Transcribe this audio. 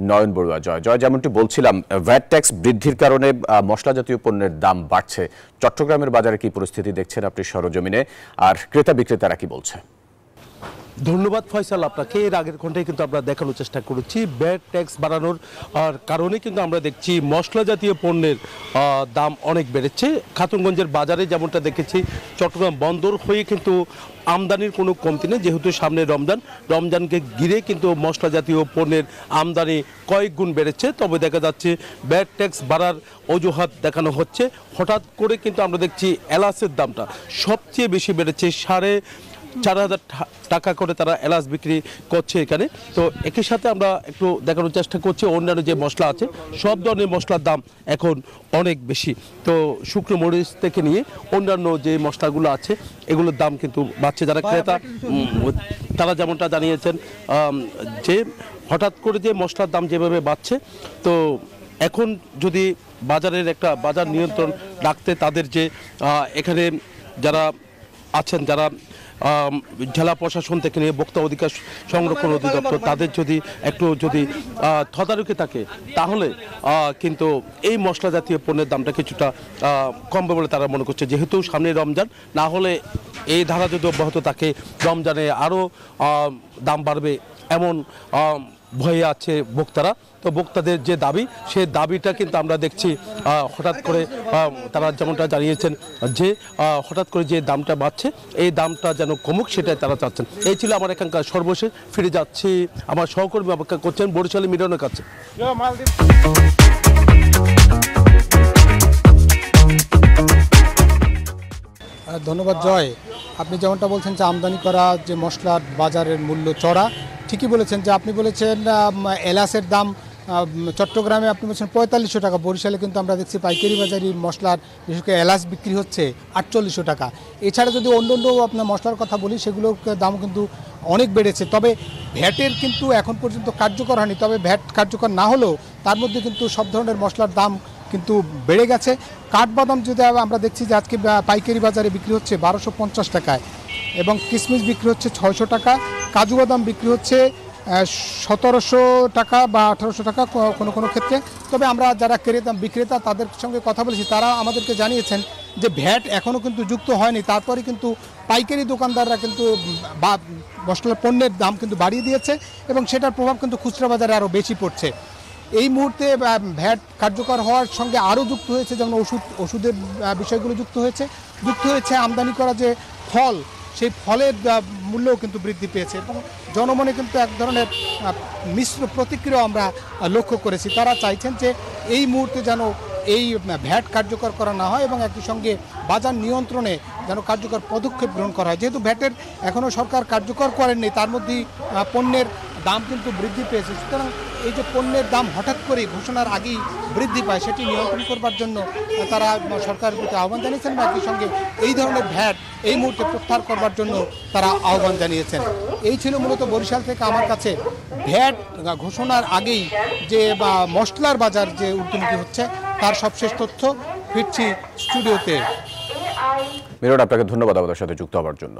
নয়ন বড়ুয়া। জয়, যেমনটি বলছিলাম, VAT tax বৃদ্ধির কারণে মশলা জাতীয় পণ্যের দাম বাড়ছে। চট্টগ্রামের বাজারে কি পরিস্থিতি দেখছেন আপনি সরজমিনে, আর ক্রেতা বিক্রেতারা কি বলছে? ধন্যবাদ ফয়সাল আপনাকে। এর আগের ঘন্টায় কিন্তু আমরা দেখানোর চেষ্টা করেছি ভ্যাট ট্যাক্স বাড়ানোর কারণে কিন্তু আমরা দেখছি মশলা জাতীয় পণ্যের দাম অনেক বেড়েছে। খাতুনগঞ্জের বাজারে যেমনটা দেখেছি, চট্টগ্রাম বন্দর হয়ে কিন্তু আমদানির কোনো কমতি নেই, যেহেতু সামনে রমজানকে ঘিরে কিন্তু মশলা জাতীয় পণ্যের আমদানি কয়েক গুণ বেড়েছে। তবে দেখা যাচ্ছে ভ্যাট ট্যাক্স বাড়ার অজুহাত দেখানো হচ্ছে। হঠাৎ করে কিন্তু আমরা দেখছি এলাচের দামটা সবচেয়ে বেশি বেড়েছে, 4,500 টাকা করে তারা এলাচ বিক্রি করছে এখানে। তো একই সাথে আমরা একটু দেখানোর চেষ্টা করছি অন্যান্য যে মশলা আছে, সব ধরনের মশলার দাম এখন অনেক বেশি। তো শুকনো মরিচ থেকে নিয়ে অন্যান্য যে মশলাগুলো আছে এগুলোর দাম কিন্তু বাড়ছে। যারা ক্রেতা তারা যেমনটা জানিয়েছেন যে হঠাৎ করে যে মশলার দাম যেভাবে বাড়ছে, তো এখন যদি বাজারের একটা বাজার নিয়ন্ত্রণ রাখতে তাদের যে এখানে যারা আছেন, যারা জেলা প্রশাসন থেকে নিয়ে ভোক্তা অধিকার সংরক্ষণ অধিদপ্তর, তাদের যদি তদারকি থাকে তাহলে কিন্তু এই মশলা জাতীয় পণ্যের দামটা কিছুটা কমবে বলে তারা মনে করছে। যেহেতু সামনে রমজান, না হলে এই ধারা যদি অব্যাহত থাকে রমজানে আরও দাম বাড়বে এমন ভয়ে আছে ভোক্তারা। তো ভোক্তাদের যে দাবি, সেই দাবিটা কিন্তু আমরা দেখছি হঠাৎ করে তারা যেমনটা জানিয়েছেন যে হঠাৎ করে যে দামটা বাড়ছে, এই দামটা যেন কমুক সেটাই তারা চাচ্ছেন। এই ছিল আমার এখানকার সর্বশেষ। ফিরে যাচ্ছি আমার সহকর্মী অপেক্ষা করছেন বরিশালী মিলনের কাছে। ধন্যবাদ জয়। আপনি যেমনটা বলছেন যে আমদানি করা যে মশলার বাজারের মূল্য চড়া, ঠিকই বলেছেন। যে আপনি বলেছেন এলাচের দাম চট্টগ্রামে আপনি বলছেন 4500 টাকা, বরিশালে কিন্তু আমরা দেখছি পাইকারি বাজারি মশলার বিশেষ করে এলাচ বিক্রি হচ্ছে 4800 টাকা। এছাড়া যদি অন্য আপনার মশলার কথা বলি, সেগুলোর দাম কিন্তু অনেক বেড়েছে। তবে ভ্যাটের কিন্তু এখন পর্যন্ত কার্যকর হয়নি। তবে ভ্যাট কার্যকর না হলেও তার মধ্যে কিন্তু সব ধরনের মশলার দাম কিন্তু বেড়ে গেছে। কাঠবাদাম যদি আমরা দেখছি যে আজকে পাইকারি বাজারে বিক্রি হচ্ছে 1250 টাকায়, এবং কিশমিশ বিক্রি হচ্ছে 600 টাকা, কাজু বাদাম বিক্রি হচ্ছে 1700 টাকা বা 1800 টাকা কোনো ক্ষেত্রে। তবে আমরা যারা বিক্রেতা তাদের সঙ্গে কথা বলেছি, তারা আমাদেরকে জানিয়েছেন যে ভ্যাট এখনও কিন্তু যুক্ত হয়নি, তারপরে কিন্তু পাইকারি দোকানদাররা কিন্তু মশলার পণ্যের দাম কিন্তু বাড়িয়ে দিয়েছে, এবং সেটার প্রভাব কিন্তু খুচরা বাজারে আরও বেশি পড়ছে। এই মুহূর্তে ভ্যাট কার্যকর হওয়ার সঙ্গে আরও যুক্ত হয়েছে যেমন ওষুধের বিষয়গুলো যুক্ত হয়েছে আমদানি করা যে ফল, সেই ফলের মূল্যও কিন্তু বৃদ্ধি পেয়েছে, এবং জনমনে কিন্তু এক ধরনের মিশ্র প্রতিক্রিয়া আমরা লক্ষ্য করেছি। তারা চাইছেন যে এই মুহূর্তে যেন এই ভ্যাট কার্যকর করা না হয়, এবং একই সঙ্গে বাজার নিয়ন্ত্রণে যেন কার্যকর পদক্ষেপ গ্রহণ করা হয়। যেহেতু ভ্যাটের এখনও সরকার কার্যকর করেননি, তার মধ্যেই পণ্যের দাম কিন্তু বৃদ্ধি পেয়েছে। সুতরাং এই যে পণ্যের দাম হঠাৎ করে ঘোষণার আগেই বৃদ্ধি পায়, সেটি নিয়ন্ত্রণ করবার জন্য তারা সরকারের প্রতি আহ্বান জানিয়েছেন, বা একই সঙ্গে এই ধরনের ভ্যাট এই মুহূর্তে প্রত্যাহার করবার জন্য তারা আহ্বান জানিয়েছেন। এই ছিল মূলত বরিশাল থেকে আমার কাছে ভ্যাট ঘোষণার আগেই যে মশলার বাজার যে ঊর্ধ্বমুখী হচ্ছে তার সবশেষ তথ্য। ফিরছি স্টুডিওতে। মিলন, আপনাকে ধন্যবাদ আমাদের সাথে যুক্ত হওয়ার জন্য।